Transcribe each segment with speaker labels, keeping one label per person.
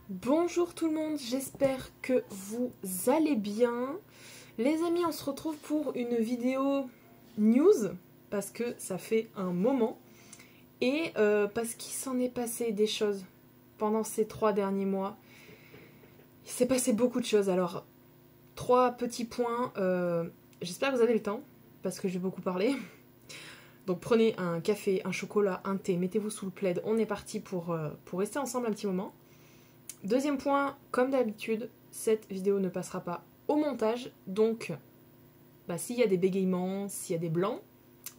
Speaker 1: Bonjour tout le monde, j'espère que vous allez bien. Les amis, on se retrouve pour une vidéo news, parce que ça fait un moment, et parce qu'il s'en est passé des choses pendant ces 3 derniers mois. Il s'est passé beaucoup de choses, alors 3 petits points, j'espère que vous avez le temps, parce que j'ai beaucoup parlé. Donc prenez un café, un chocolat, un thé, mettez-vous sous le plaid, on est parti pour rester ensemble un petit moment. Deuxième point, comme d'habitude, cette vidéo ne passera pas au montage, donc s'il y a des bégaiements, s'il y a des blancs,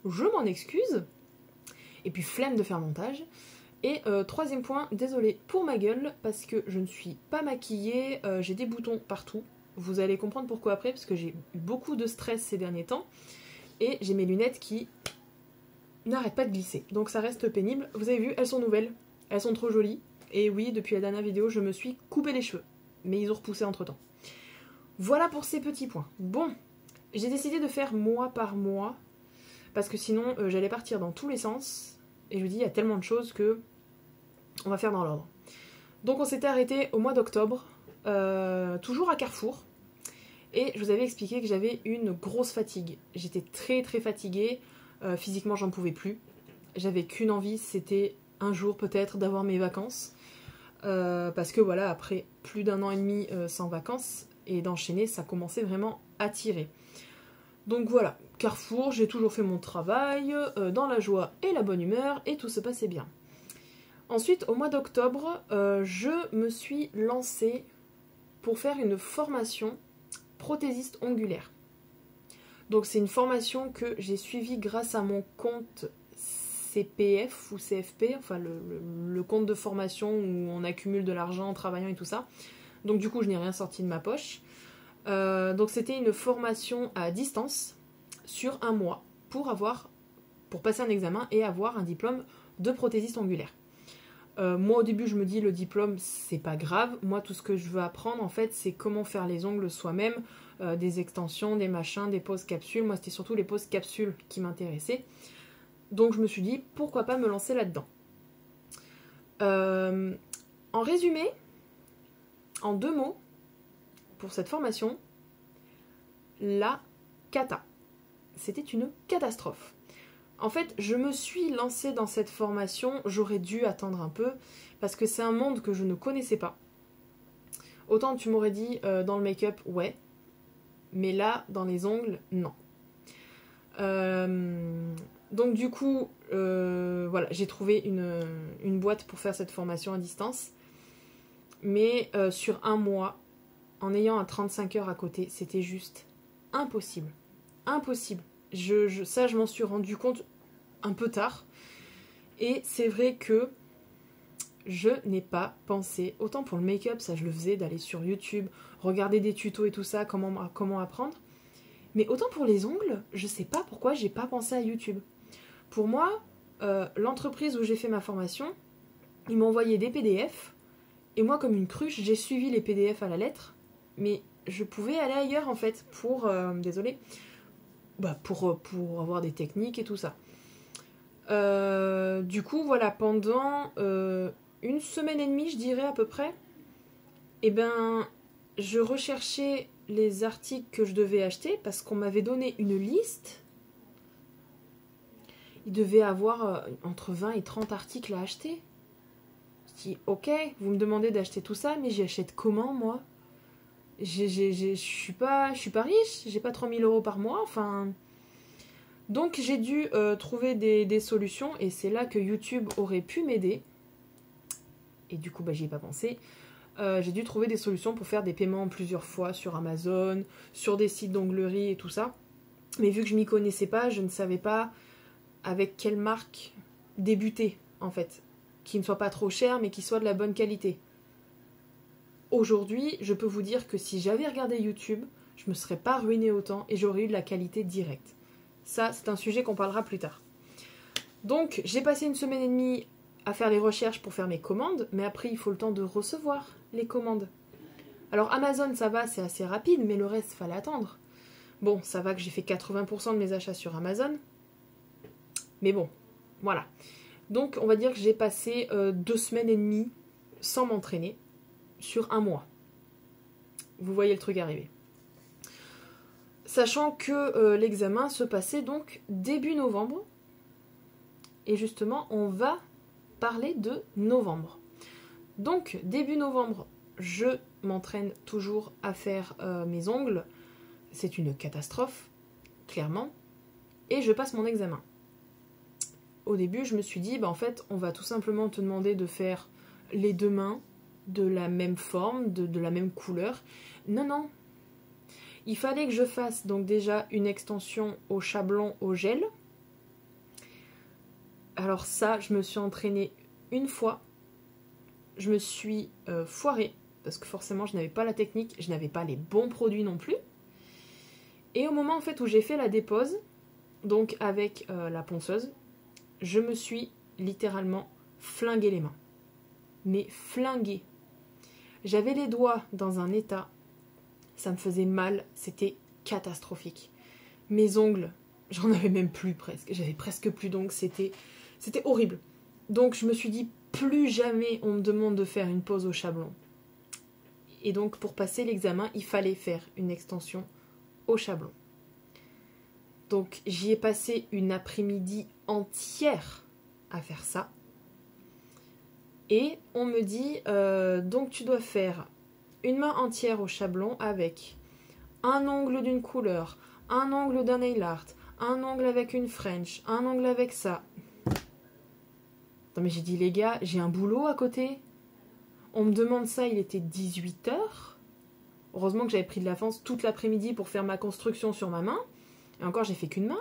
Speaker 1: je m'en excuse. Et puis flemme de faire montage. Et troisième point, désolé pour ma gueule, parce que je ne suis pas maquillée, j'ai des boutons partout. Vous allez comprendre pourquoi après, parce que j'ai eu beaucoup de stress ces derniers temps, et j'ai mes lunettes qui n'arrêtent pas de glisser. Donc ça reste pénible. Vous avez vu, elles sont nouvelles, elles sont trop jolies. Et oui, depuis la dernière vidéo, je me suis coupé les cheveux. Mais ils ont repoussé entre temps. Voilà pour ces petits points. Bon, j'ai décidé de faire mois par mois. Parce que sinon, j'allais partir dans tous les sens. Et je me dis, il y a tellement de choses que on va faire dans l'ordre. Donc on s'était arrêté au mois d'octobre. Toujours à Carrefour. Et je vous avais expliqué que j'avais une grosse fatigue. J'étais très très fatiguée. Physiquement, j'en pouvais plus. J'avais qu'une envie, c'était un jour peut-être d'avoir mes vacances. Parce que voilà, après plus d'1 an et demi sans vacances et d'enchaîner, ça commençait vraiment à tirer. Donc voilà, Carrefour, j'ai toujours fait mon travail dans la joie et la bonne humeur et tout se passait bien. Ensuite, au mois d'octobre, je me suis lancée pour faire une formation prothésiste ongulaire. Donc c'est une formation que j'ai suivie grâce à mon compte CPF ou CFP, enfin le compte de formation où on accumule de l'argent en travaillant et tout ça. Donc du coup, je n'ai rien sorti de ma poche. Donc c'était une formation à distance sur 1 mois pour passer un examen et avoir un diplôme de prothésiste ongulaire. Moi au début, je me dis le diplôme, c'est pas grave. Moi, tout ce que je veux apprendre, en fait, c'est comment faire les ongles soi-même, des extensions, des machins, des poses capsules. Moi, c'était surtout les poses capsules qui m'intéressaient. Donc je me suis dit, pourquoi pas me lancer là-dedans. En résumé, en 2 mots, pour cette formation, la cata. C'était une catastrophe. En fait, je me suis lancée dans cette formation, j'aurais dû attendre un peu, parce que c'est un monde que je ne connaissais pas. Autant tu m'aurais dit, dans le make-up, ouais, mais là, dans les ongles, non. Donc du coup, voilà, j'ai trouvé une boîte pour faire cette formation à distance. Mais sur 1 mois, en ayant un 35 heures à côté, c'était juste impossible. Impossible. Ça, je m'en suis rendu compte un peu tard. Et c'est vrai que je n'ai pas pensé, autant pour le make-up, ça je le faisais, d'aller sur YouTube, regarder des tutos et tout ça, comment apprendre. Mais autant pour les ongles, je sais pas pourquoi j'ai pas pensé à YouTube. Pour moi, l'entreprise où j'ai fait ma formation, ils m'ont envoyé des PDF, et moi comme une cruche, j'ai suivi les PDF à la lettre, mais je pouvais aller ailleurs en fait, pour avoir des techniques et tout ça. Du coup, voilà, pendant 1 semaine et demie, je dirais à peu près, je recherchais les articles que je devais acheter, parce qu'on m'avait donné une liste. Il devait avoir entre 20 et 30 articles à acheter. Je dis, ok, vous me demandez d'acheter tout ça, mais j'y achète comment, moi? Je suis pas riche, j'ai pas 3000 € par mois, enfin... Donc j'ai dû trouver des solutions, et c'est là que YouTube aurait pu m'aider. Et du coup, j'y ai pas pensé. J'ai dû trouver des solutions pour faire des paiements plusieurs fois sur Amazon, sur des sites d'onglerie et tout ça. Mais vu que je m'y connaissais pas, je ne savais pas avec quelle marque débuter, en fait. Qui ne soit pas trop cher, mais qui soit de la bonne qualité. Aujourd'hui, je peux vous dire que si j'avais regardé YouTube, je me serais pas ruinée autant et j'aurais eu de la qualité directe. Ça, c'est un sujet qu'on parlera plus tard. Donc, j'ai passé 1 semaine et demie à faire les recherches pour faire mes commandes, mais après, il faut le temps de recevoir les commandes. Alors, Amazon, ça va, c'est assez rapide, mais le reste, fallait attendre. Bon, ça va que j'ai fait 80% de mes achats sur Amazon. Mais bon, voilà. Donc, on va dire que j'ai passé 2 semaines et demie sans m'entraîner. sur un mois. Vous voyez le truc arriver. Sachant que l'examen se passait donc début novembre. Et justement, on va parler de novembre. Donc, début novembre, je m'entraîne toujours à faire mes ongles. C'est une catastrophe, clairement. Et je passe mon examen. Au début, je me suis dit, en fait, on va tout simplement te demander de faire les deux mains de la même forme, de la même couleur. Non, non. Il fallait que je fasse donc déjà une extension au chablon au gel. Alors ça, je me suis entraînée une fois. Je me suis foirée, parce que forcément, je n'avais pas la technique, je n'avais pas les bons produits non plus. Et au moment en fait où j'ai fait la dépose, donc avec la ponceuse, je me suis littéralement flingué les mains. Mais flingué. J'avais les doigts dans un état, ça me faisait mal, c'était catastrophique. Mes ongles, j'en avais même plus presque, j'avais presque plus d'ongles, c'était horrible. Donc je me suis dit, plus jamais on me demande de faire une pose au chablon. Et donc pour passer l'examen, il fallait faire une extension au chablon. Donc j'y ai passé une après-midi entière à faire ça. Et on me dit, donc tu dois faire une main entière au chablon avec un ongle d'une couleur, un ongle d'un nail art, un ongle avec une French, un ongle avec ça. Non mais j'ai dit les gars, j'ai un boulot à côté. On me demande ça, il était 18h. Heureusement que j'avais pris de l'avance toute l'après-midi pour faire ma construction sur ma main. Et encore, j'ai fait qu'une main.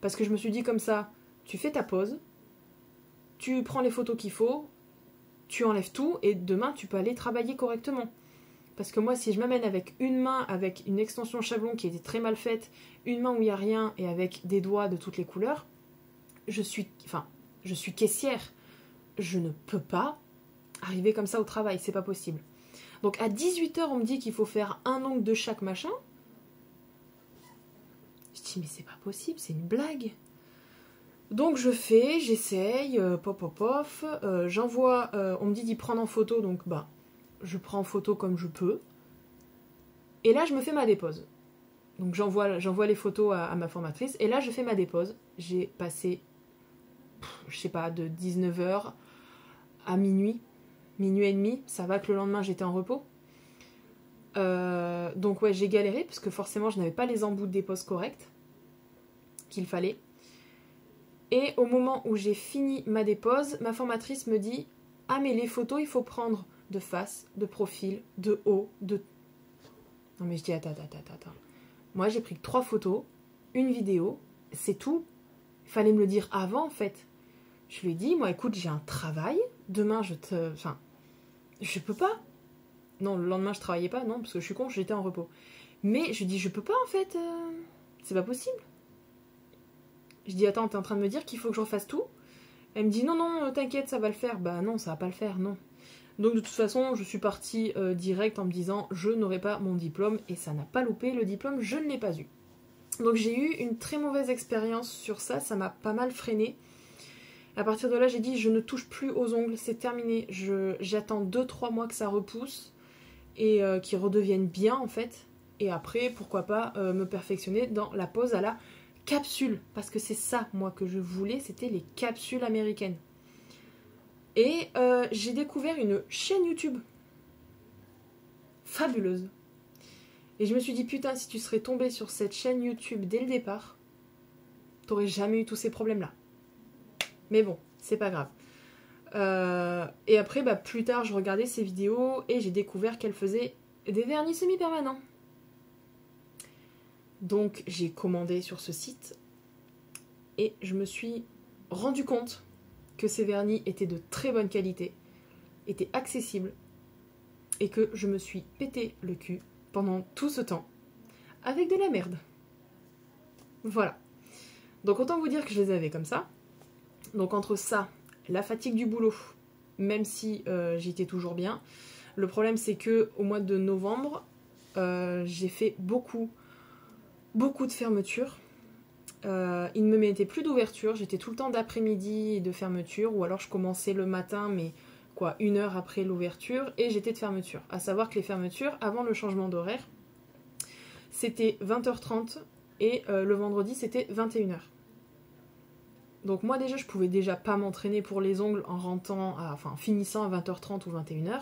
Speaker 1: Parce que je me suis dit comme ça, tu fais ta pause, tu prends les photos qu'il faut, tu enlèves tout et demain, tu peux aller travailler correctement. Parce que moi, si je m'amène avec une main, avec une extension chablon qui était très mal faite, une main où il n'y a rien et avec des doigts de toutes les couleurs, je suis caissière. Je ne peux pas arriver comme ça au travail, c'est pas possible. Donc à 18h, on me dit qu'il faut faire un ongle de chaque machin. Je dis mais c'est pas possible, c'est une blague. Donc je fais, j'essaye, j'envoie, on me dit d'y prendre en photo, donc je prends en photo comme je peux. Et là je me fais ma dépose. Donc j'envoie les photos à ma formatrice, et là je fais ma dépose. J'ai passé, je sais pas, de 19h à minuit et demi, ça va que le lendemain j'étais en repos. Donc ouais, j'ai galéré, parce que forcément je n'avais pas les embouts de dépose corrects qu'il fallait. Et au moment où j'ai fini ma dépose, ma formatrice me dit « Ah mais les photos, il faut prendre de face, de profil, de haut, de... » Non mais je dis « Attends. Moi j'ai pris que 3 photos, une vidéo, c'est tout. Il fallait me le dire avant en fait. » Je lui ai dit « Moi écoute, j'ai un travail, demain je peux pas. » Non, le lendemain je travaillais pas, non, parce que je suis con, j'étais en repos. Mais je dis « Je peux pas en fait, c'est pas possible. » Je dis, attends, t'es en train de me dire qu'il faut que je refasse tout? Elle me dit, non, t'inquiète, ça va le faire. Bah non, ça va pas le faire, non. Donc de toute façon, je suis partie direct en me disant, je n'aurai pas mon diplôme, et ça n'a pas loupé, le diplôme, je ne l'ai pas eu. Donc j'ai eu une très mauvaise expérience sur ça, ça m'a pas mal freiné. À partir de là, j'ai dit, je ne touche plus aux ongles, c'est terminé. J'attends 2-3 mois que ça repousse, et qu'ils redeviennent bien en fait. Et après, pourquoi pas me perfectionner dans la pose à la capsules, parce que c'est ça moi que je voulais, c'était les capsules américaines. Et j'ai découvert une chaîne YouTube fabuleuse, et je me suis dit putain, si tu serais tombé sur cette chaîne YouTube dès le départ, t'aurais jamais eu tous ces problèmes là. Mais bon, c'est pas grave. Et après plus tard je regardais ces vidéos et j'ai découvert qu'elle faisait des vernis semi-permanents. Donc j'ai commandé sur ce site et je me suis rendu compte que ces vernis étaient de très bonne qualité, étaient accessibles, et que je me suis pété le cul pendant tout ce temps avec de la merde. Voilà. Donc autant vous dire que je les avais comme ça. Donc entre ça, la fatigue du boulot, même si j'étais toujours bien, le problème c'est que au mois de novembre, j'ai fait beaucoup de fermetures. Il ne me mettait plus d'ouverture, j'étais tout le temps d'après-midi et de fermeture, ou alors je commençais le matin mais quoi, 1 heure après l'ouverture et j'étais de fermeture. À savoir que les fermetures, avant le changement d'horaire, c'était 20h30 et le vendredi c'était 21h. Donc moi déjà je pouvais déjà pas m'entraîner pour les ongles en finissant à 20h30 ou 21h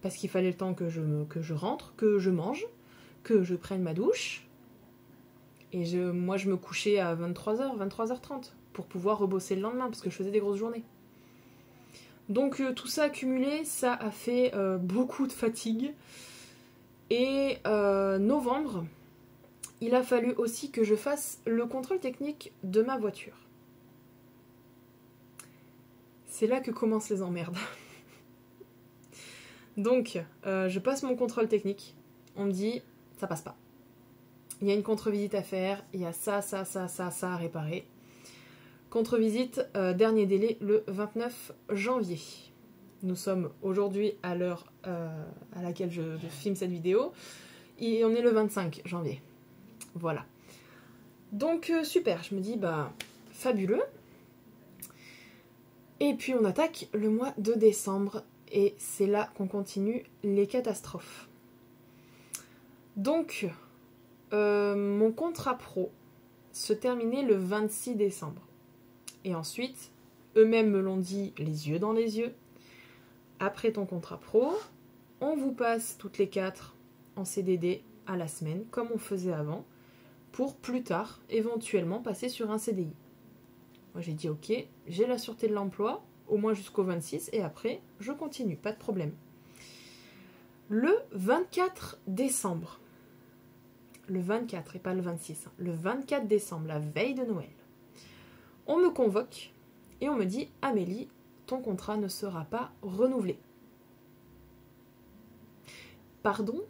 Speaker 1: parce qu'il fallait le temps que je rentre, que je mange, que je prenne ma douche. Et moi je me couchais à 23h, 23h30 pour pouvoir rebosser le lendemain parce que je faisais des grosses journées. Donc tout ça accumulé, ça a fait beaucoup de fatigue. Et novembre, il a fallu aussi que je fasse le contrôle technique de ma voiture. C'est là que commencent les emmerdes. Donc, je passe mon contrôle technique. On me dit, ça passe pas. Il y a une contre-visite à faire, il y a ça à réparer. Contre-visite, dernier délai, le 29 janvier. Nous sommes aujourd'hui à l'heure à laquelle je filme cette vidéo. Et on est le 25 janvier. Voilà. Donc, super. Je me dis, fabuleux. Et puis, on attaque le mois de décembre. Et c'est là qu'on continue les catastrophes. Donc, mon contrat pro se terminait le 26 décembre. Et ensuite, eux-mêmes me l'ont dit les yeux dans les yeux. Après ton contrat pro, on vous passe toutes les 4 en CDD à la semaine, comme on faisait avant, pour plus tard, éventuellement, passer sur un CDI. Moi, j'ai dit ok, j'ai la sûreté de l'emploi, au moins jusqu'au 26, et après, je continue, pas de problème. Le 24 décembre, le 24 et pas le 26, le 24 décembre, la veille de Noël, on me convoque et on me dit « Amélie, ton contrat ne sera pas renouvelé. » Pardon ?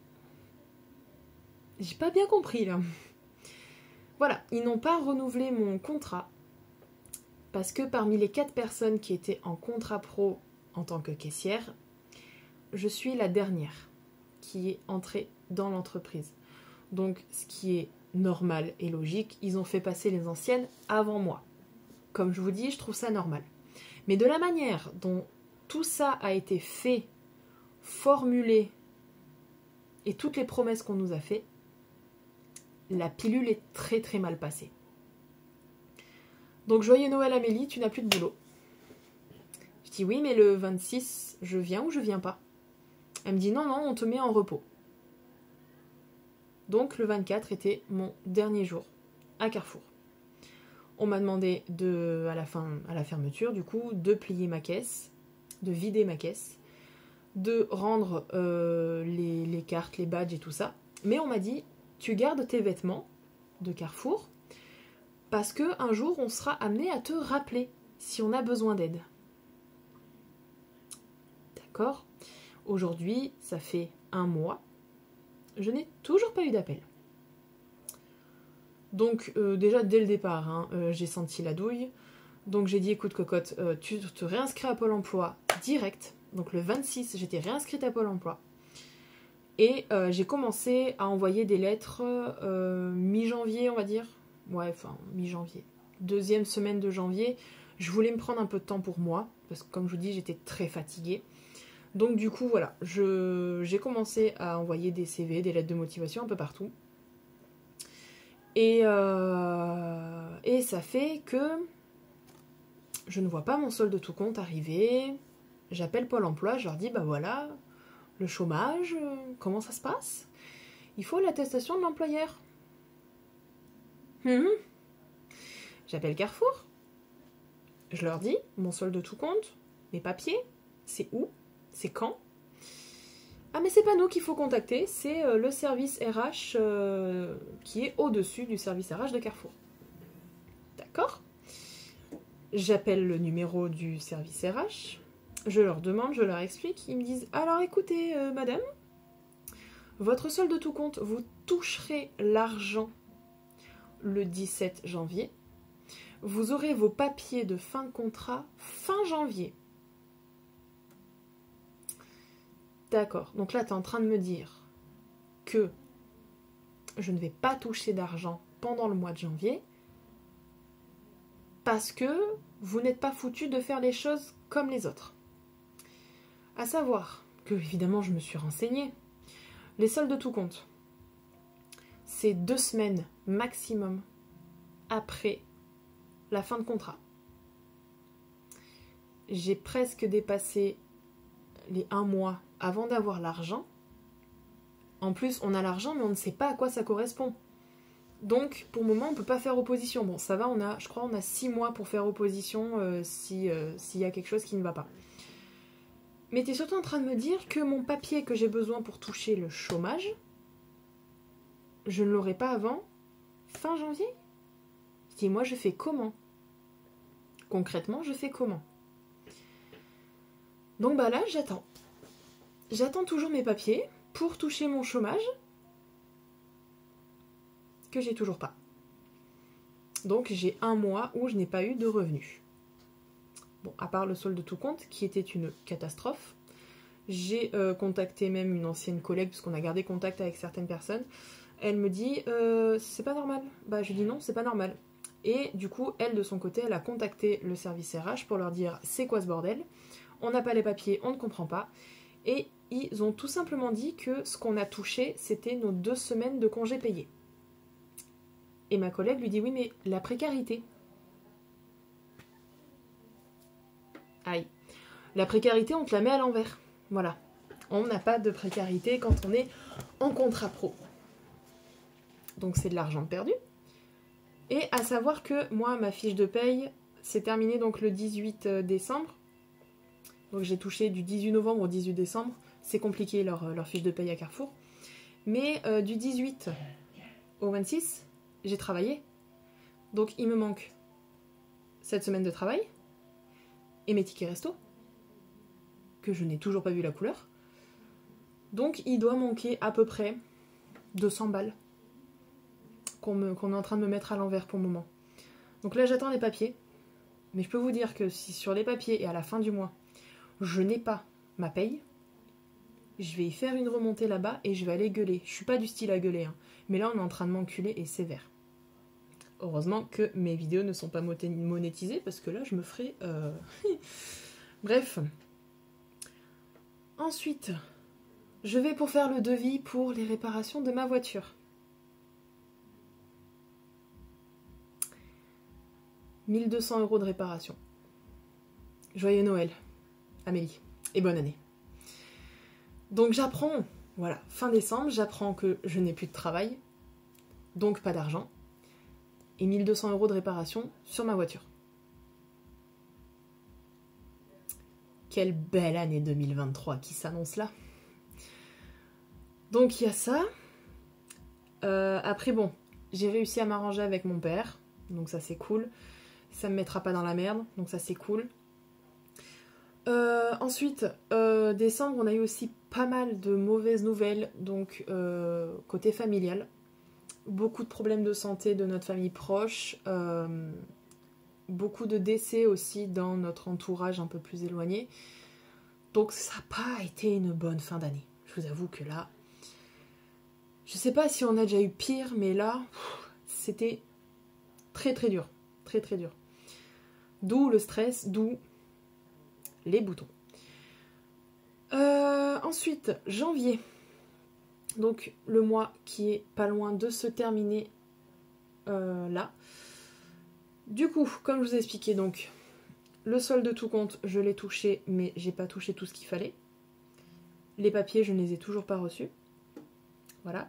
Speaker 1: J'ai pas bien compris là. Voilà, ils n'ont pas renouvelé mon contrat parce que parmi les 4 personnes qui étaient en contrat pro en tant que caissière, je suis la dernière qui est entrée dans l'entreprise. Donc, ce qui est normal et logique, ils ont fait passer les anciennes avant moi. Comme je vous dis, je trouve ça normal. Mais de la manière dont tout ça a été fait, formulé, et toutes les promesses qu'on nous a fait, la pilule est très très mal passée. Donc, joyeux Noël Amélie, tu n'as plus de boulot. Je dis oui, mais le 26, je viens ou je viens pas ? Elle me dit non, on te met en repos. Donc le 24 était mon dernier jour à Carrefour. On m'a demandé à la fermeture, du coup, de plier ma caisse, de vider ma caisse, de rendre les cartes, les badges et tout ça. Mais on m'a dit, tu gardes tes vêtements de Carrefour parce qu'un jour, on sera amené à te rappeler si on a besoin d'aide. D'accord ? Aujourd'hui, ça fait 1 mois. Je n'ai toujours pas eu d'appel. Donc déjà dès le départ, j'ai senti la douille. Donc j'ai dit écoute cocotte, tu te réinscris à Pôle emploi direct. Donc le 26, j'étais réinscrite à Pôle emploi. Et j'ai commencé à envoyer des lettres mi-janvier, on va dire. Ouais, enfin mi-janvier. 2e semaine de janvier. Je voulais me prendre un peu de temps pour moi. Parce que comme je vous dis, j'étais très fatiguée. Donc du coup, voilà, j'ai commencé à envoyer des CV, des lettres de motivation un peu partout. Et ça fait que je ne vois pas mon solde de tout compte arriver. J'appelle Pôle emploi, je leur dis, voilà, le chômage, comment ça se passe ? Il faut l'attestation de l'employeur. J'appelle Carrefour. Je leur dis, mon solde de tout compte, mes papiers, c'est où ? C'est quand ? Ah mais c'est pas nous qu'il faut contacter, c'est le service RH qui est au-dessus du service RH de Carrefour. D'accord ? J'appelle le numéro du service RH, je leur demande, je leur explique, ils me disent « Alors écoutez madame, votre solde de tout compte, vous toucherez l'argent le 17 janvier, vous aurez vos papiers de fin de contrat fin janvier. » D'accord, donc là tu es en train de me dire que je ne vais pas toucher d'argent pendant le mois de janvier parce que vous n'êtes pas foutu de faire les choses comme les autres. À savoir que, évidemment, je me suis renseignée. Les soldes de tout compte, c'est 2 semaines maximum après la fin de contrat. J'ai presque dépassé les 1 mois avant d'avoir l'argent. En plus, on a l'argent, mais on ne sait pas à quoi ça correspond. Donc, pour le moment, on ne peut pas faire opposition. Bon, ça va, je crois on a 6 mois pour faire opposition s'il y a quelque chose qui ne va pas. Mais tu es surtout en train de me dire que mon papier que j'ai besoin pour toucher le chômage, je ne l'aurai pas avant fin janvier. Je dis, moi, je fais comment? Concrètement, je fais comment? Donc, bah là, j'attends. J'attends toujours mes papiers pour toucher mon chômage, que j'ai toujours pas. Donc j'ai 1 mois où je n'ai pas eu de revenus. Bon, à part le solde de tout compte, qui était une catastrophe. J'ai contacté même une ancienne collègue, parce qu'on a gardé contact avec certaines personnes. Elle me dit, c'est pas normal. Bah je lui dis non, c'est pas normal. Et du coup, elle de son côté, elle a contacté le service RH pour leur dire, c'est quoi ce bordel? On n'a pas les papiers, on ne comprend pas. Et ils ont tout simplement dit que ce qu'on a touché, c'était nos 2 semaines de congés payés. Et ma collègue lui dit, oui, mais la précarité. Aïe. La précarité, on te la met à l'envers. Voilà. On n'a pas de précarité quand on est en contrat pro. Donc c'est de l'argent perdu. Et à savoir que moi, ma fiche de paye s'est terminée donc le 18 décembre. Donc j'ai touché du 18 novembre au 18 décembre. C'est compliqué leur fiche de paye à Carrefour. Mais du 18 au 26, j'ai travaillé. Donc il me manque 7 semaines de travail et mes tickets resto, que je n'ai toujours pas vu la couleur. Donc il doit manquer à peu près 200 balles qu'on est en train de me mettre à l'envers pour le moment. Donc là j'attends les papiers. Mais je peux vous dire que si sur les papiers et à la fin du mois, je n'ai pas ma paye, je vais y faire une remontée là-bas et je vais aller gueuler. Je suis pas du style à gueuler, hein. Mais là on est en train de m'enculer et sévère. Heureusement que mes vidéos ne sont pas monétisées, parce que là je me ferai... Bref. Ensuite, je vais pour faire le devis pour les réparations de ma voiture. 1 200 € de réparation. Joyeux Noël, Amélie, et bonne année. Donc j'apprends, voilà, fin décembre, j'apprends que je n'ai plus de travail, donc pas d'argent, et 1 200 € de réparation sur ma voiture. Quelle belle année 2023 qui s'annonce là. Donc il y a ça. Après bon, j'ai réussi à m'arranger avec mon père, donc ça c'est cool. Ça me mettra pas dans la merde, donc ça c'est cool. Ensuite, décembre, on a eu aussi pas mal de mauvaises nouvelles, donc côté familial. Beaucoup de problèmes de santé de notre famille proche. Beaucoup de décès aussi dans notre entourage un peu plus éloigné. Donc ça n'a pas été une bonne fin d'année. Je vous avoue que là, je sais pas si on a déjà eu pire, mais là, c'était très très dur. Très très dur. D'où le stress, d'où les boutons. Ensuite, janvier. Donc le mois qui est pas loin de se terminer là. Du coup, comme je vous ai expliqué, donc le solde de tout compte, je l'ai touché, mais j'ai pas touché tout ce qu'il fallait. Les papiers, je ne les ai toujours pas reçus. Voilà.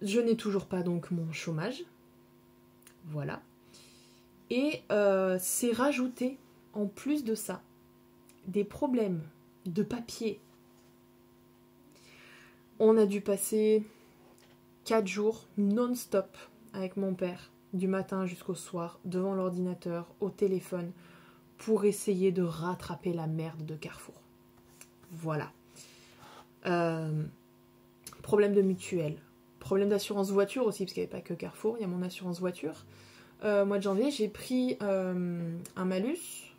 Speaker 1: Je n'ai toujours pas donc mon chômage. Voilà. Et c'est rajouté, en plus de ça, des problèmes de papier. On a dû passer 4 jours non-stop avec mon père, du matin jusqu'au soir, devant l'ordinateur, au téléphone, pour essayer de rattraper la merde de Carrefour. Voilà. Problème de mutuelle. Problème d'assurance voiture aussi, parce qu'il n'y avait pas que Carrefour, il y a mon assurance voiture. Mois de janvier, j'ai pris un malus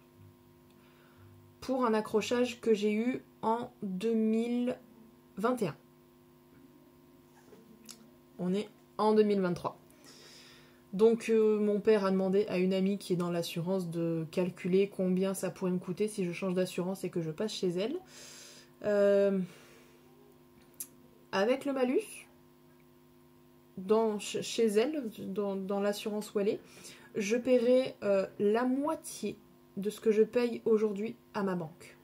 Speaker 1: pour un accrochage que j'ai eu en 2021. On est en 2023. Donc mon père a demandé à une amie qui est dans l'assurance de calculer combien ça pourrait me coûter si je change d'assurance et que je passe chez elle. Avec le malus, chez elle, dans l'assurance où elle est, je paierai la moitié de ce que je paye aujourd'hui à ma banque.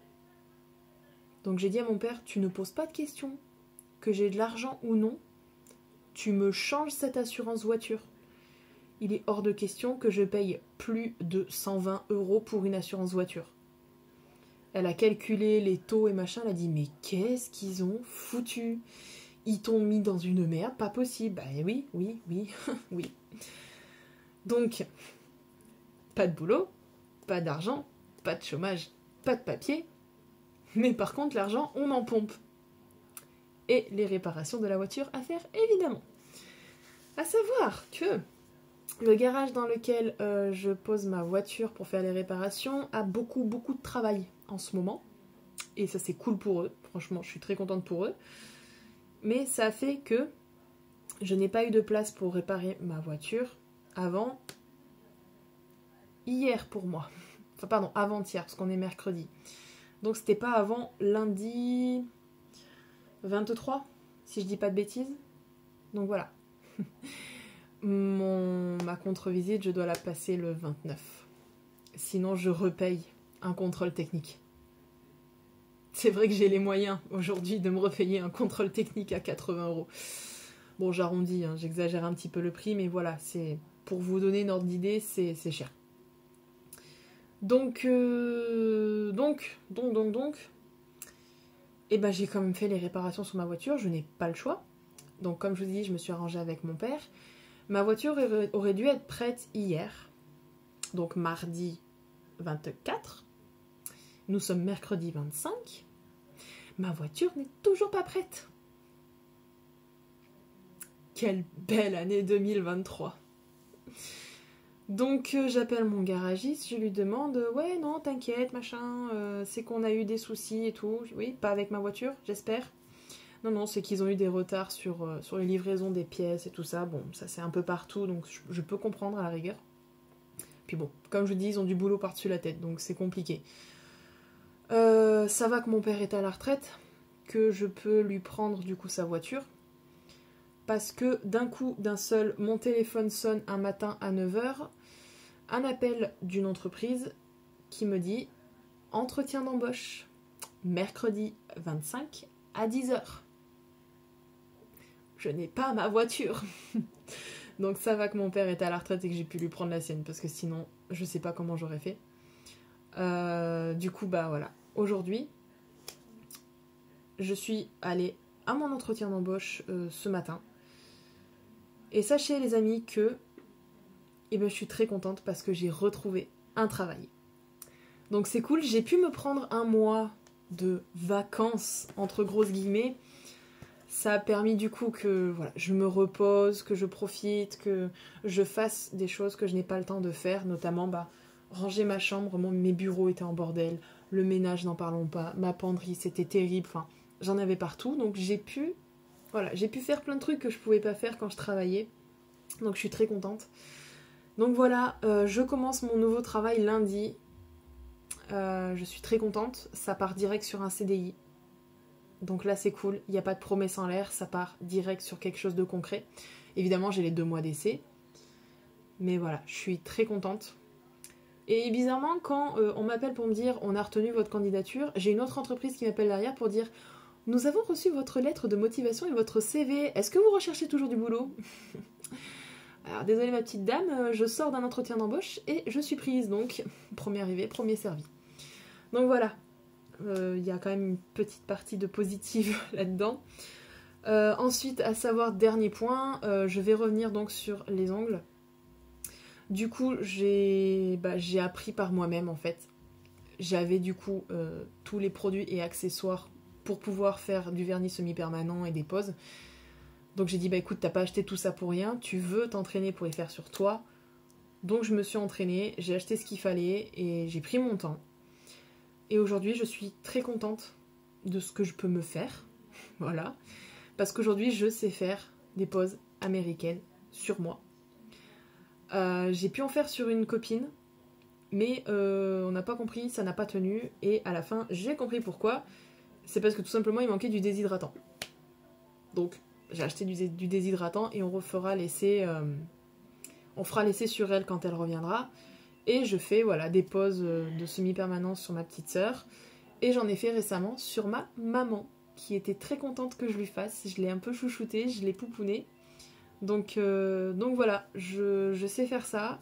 Speaker 1: Donc j'ai dit à mon père, tu ne poses pas de questions, que j'ai de l'argent ou non, tu me changes cette assurance voiture. Il est hors de question que je paye plus de 120 € pour une assurance voiture. Elle a calculé les taux et machin, elle a dit, mais qu'est-ce qu'ils ont foutu? Ils t'ont mis dans une merde, pas possible. Bah oui, oui. Donc, pas de boulot, pas d'argent, pas de chômage, pas de papier, mais par contre l'argent, on en pompe. Et les réparations de la voiture à faire, évidemment. À savoir que le garage dans lequel je pose ma voiture pour faire les réparations a beaucoup de travail en ce moment. Et ça c'est cool pour eux, franchement je suis très contente pour eux. Mais ça a fait que je n'ai pas eu de place pour réparer ma voiture avant hier pour moi. Enfin pardon, avant-hier, parce qu'on est mercredi. Donc c'était pas avant lundi 23, si je dis pas de bêtises. Donc voilà. Ma contre-visite, je dois la passer le 29. Sinon, je repaye un contrôle technique. C'est vrai que j'ai les moyens aujourd'hui de me repayer un contrôle technique à 80 €. Bon, j'arrondis, hein, j'exagère un petit peu le prix, mais voilà, c'est pour vous donner une ordre d'idée, c'est cher. Donc, et ben j'ai quand même fait les réparations sur ma voiture, je n'ai pas le choix. Donc comme je vous dis, je me suis arrangée avec mon père. Ma voiture aurait dû être prête hier, donc mardi 24. Nous sommes mercredi 25. Ma voiture n'est toujours pas prête. Quelle belle année 2023. Donc j'appelle mon garagiste, je lui demande « Ouais, non, t'inquiète, machin, c'est qu'on a eu des soucis et tout. » Oui, pas avec ma voiture, j'espère. Non, c'est qu'ils ont eu des retards sur les livraisons des pièces et tout ça. Bon, ça c'est un peu partout, donc je peux comprendre à la rigueur. Puis bon, comme je vous dis, ils ont du boulot par-dessus la tête, donc c'est compliqué. Ça va que mon père est à la retraite, que je peux lui prendre du coup sa voiture. Parce que d'un coup, d'un seul, mon téléphone sonne un matin à 9h. Un appel d'une entreprise qui me dit « Entretien d'embauche, mercredi 25 à 10h ». Je n'ai pas ma voiture. Donc ça va que mon père est à la retraite et que j'ai pu lui prendre la sienne, parce que sinon, je sais pas comment j'aurais fait. Du coup, bah voilà. Aujourd'hui, je suis allée à mon entretien d'embauche ce matin. Et sachez les amis que je suis très contente parce que j'ai retrouvé un travail. Donc c'est cool, j'ai pu me prendre un mois de vacances, entre grosses guillemets. Ça a permis du coup que voilà, je me repose, que je profite, que je fasse des choses que je n'ai pas le temps de faire, notamment ranger ma chambre, mes bureaux étaient en bordel, le ménage n'en parlons pas, ma penderie c'était terrible, enfin j'en avais partout, donc j'ai pu faire plein de trucs que je pouvais pas faire quand je travaillais, donc je suis très contente. Donc voilà, je commence mon nouveau travail lundi, je suis très contente, ça part direct sur un CDI. Donc là c'est cool, il n'y a pas de promesse en l'air, ça part direct sur quelque chose de concret. Évidemment j'ai les 2 mois d'essai, mais voilà, je suis très contente. Et bizarrement quand on m'appelle pour me dire on a retenu votre candidature, j'ai une autre entreprise qui m'appelle derrière pour dire nous avons reçu votre lettre de motivation et votre CV, est-ce que vous recherchez toujours du boulot? Alors désolée ma petite dame, je sors d'un entretien d'embauche et je suis prise, donc premier arrivé, premier servi. Donc voilà. Il y a quand même une petite partie de positive là-dedans. Ensuite, à savoir, dernier point, je vais revenir donc sur les ongles. Du coup, j'ai appris par moi-même en fait. J'avais du coup tous les produits et accessoires pour pouvoir faire du vernis semi-permanent et des poses. Donc j'ai dit, écoute, t'as pas acheté tout ça pour rien, tu veux t'entraîner pour les faire sur toi. Donc je me suis entraînée, j'ai acheté ce qu'il fallait et j'ai pris mon temps. Et aujourd'hui, je suis très contente de ce que je peux me faire. Voilà. Parce qu'aujourd'hui, je sais faire des poses américaines sur moi. J'ai pu en faire sur une copine, mais on n'a pas compris, ça n'a pas tenu, et à la fin j'ai compris pourquoi. C'est parce que tout simplement il manquait du déshydratant. Donc j'ai acheté du déshydratant et on fera l'essai sur elle quand elle reviendra. Et je fais voilà, des pauses de semi-permanence sur ma petite sœur. Et j'en ai fait récemment sur ma maman, qui était très contente que je lui fasse. Je l'ai un peu chouchoutée, je l'ai poupounée. Donc voilà, je sais faire ça.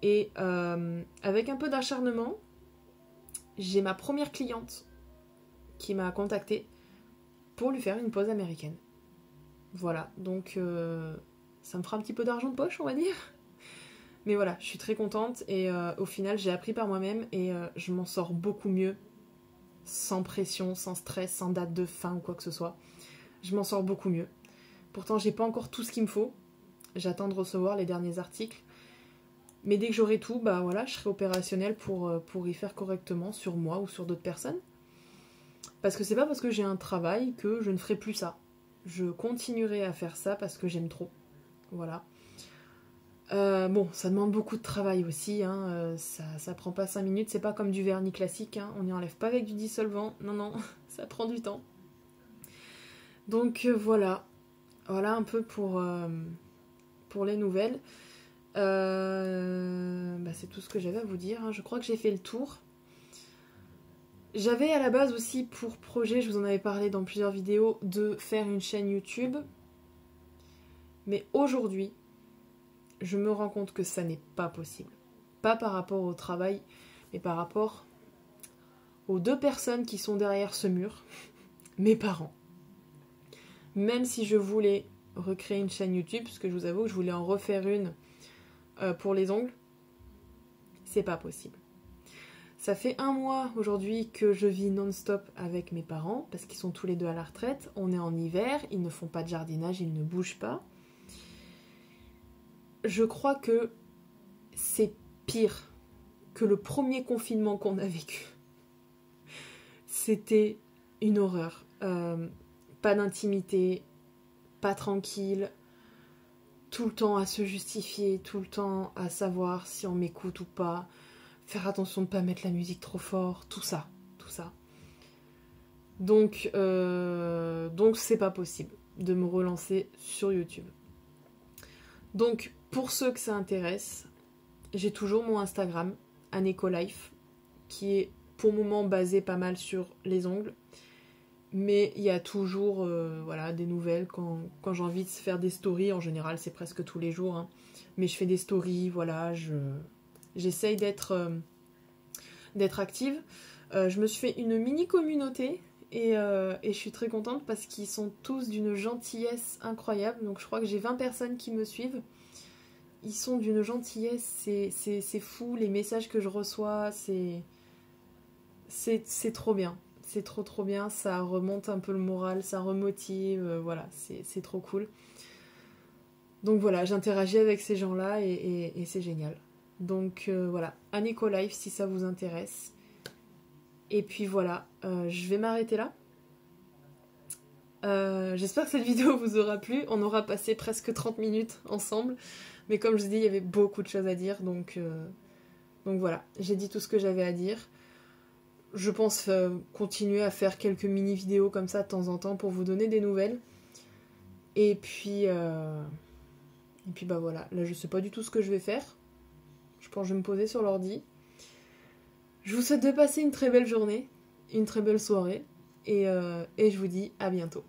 Speaker 1: Et avec un peu d'acharnement, j'ai ma première cliente qui m'a contactée pour lui faire une pause américaine. Voilà, donc ça me fera un petit peu d'argent de poche, on va dire. Mais voilà, je suis très contente et au final, j'ai appris par moi-même et je m'en sors beaucoup mieux. Sans pression, sans stress, sans date de fin ou quoi que ce soit. Je m'en sors beaucoup mieux. Pourtant, j'ai pas encore tout ce qu'il me faut. J'attends de recevoir les derniers articles. Mais dès que j'aurai tout, bah voilà, je serai opérationnelle pour y faire correctement sur moi ou sur d'autres personnes. Parce que c'est pas parce que j'ai un travail que je ne ferai plus ça. Je continuerai à faire ça parce que j'aime trop. Voilà. Bon, ça demande beaucoup de travail aussi, hein. Ça prend pas 5 minutes, c'est pas comme du vernis classique, hein. On n'y enlève pas avec du dissolvant, non, ça prend du temps. Donc voilà un peu pour les nouvelles. C'est tout ce que j'avais à vous dire, hein. Je crois que j'ai fait le tour. J'avais à la base aussi pour projet, je vous en avais parlé dans plusieurs vidéos, de faire une chaîne YouTube. Mais aujourd'hui, je me rends compte que ça n'est pas possible. Pas par rapport au travail, mais par rapport aux 2 personnes qui sont derrière ce mur, mes parents. Même si je voulais recréer une chaîne YouTube, parce que je vous avoue que je voulais en refaire une pour les ongles, c'est pas possible. Ça fait 1 mois aujourd'hui que je vis non-stop avec mes parents, parce qu'ils sont tous les 2 à la retraite. On est en hiver, ils ne font pas de jardinage, ils ne bougent pas. Je crois que c'est pire que le premier confinement qu'on a vécu. C'était une horreur. Pas d'intimité, pas tranquille, tout le temps à se justifier, tout le temps à savoir si on m'écoute ou pas, faire attention de ne pas mettre la musique trop fort, tout ça. Donc c'est pas possible de me relancer sur YouTube. Donc pour ceux que ça intéresse, j'ai toujours mon Instagram, AnecoLife, qui est pour le moment basé pas mal sur les ongles. Mais il y a toujours des nouvelles quand j'ai envie de faire des stories. En général, c'est presque tous les jours. Hein. Mais je fais des stories, voilà. J'essaye d'être active. Je me suis fait une mini-communauté et je suis très contente parce qu'ils sont tous d'une gentillesse incroyable. Donc je crois que j'ai 20 personnes qui me suivent. Ils sont d'une gentillesse, c'est fou. Les messages que je reçois, c'est trop bien. C'est trop bien, ça remonte un peu le moral, ça remotive, voilà, c'est trop cool. Donc voilà, j'interagis avec ces gens-là et c'est génial. Donc voilà, AnecoLife si ça vous intéresse. Et puis voilà, je vais m'arrêter là. J'espère que cette vidéo vous aura plu. On aura passé presque 30 minutes ensemble. Mais comme je vous dis, il y avait beaucoup de choses à dire. Donc voilà, j'ai dit tout ce que j'avais à dire. Je pense continuer à faire quelques mini-vidéos comme ça de temps en temps pour vous donner des nouvelles. Et puis bah voilà, là je sais pas du tout ce que je vais faire. Je pense que je vais me poser sur l'ordi. Je vous souhaite de passer une très belle journée, une très belle soirée. Et je vous dis à bientôt.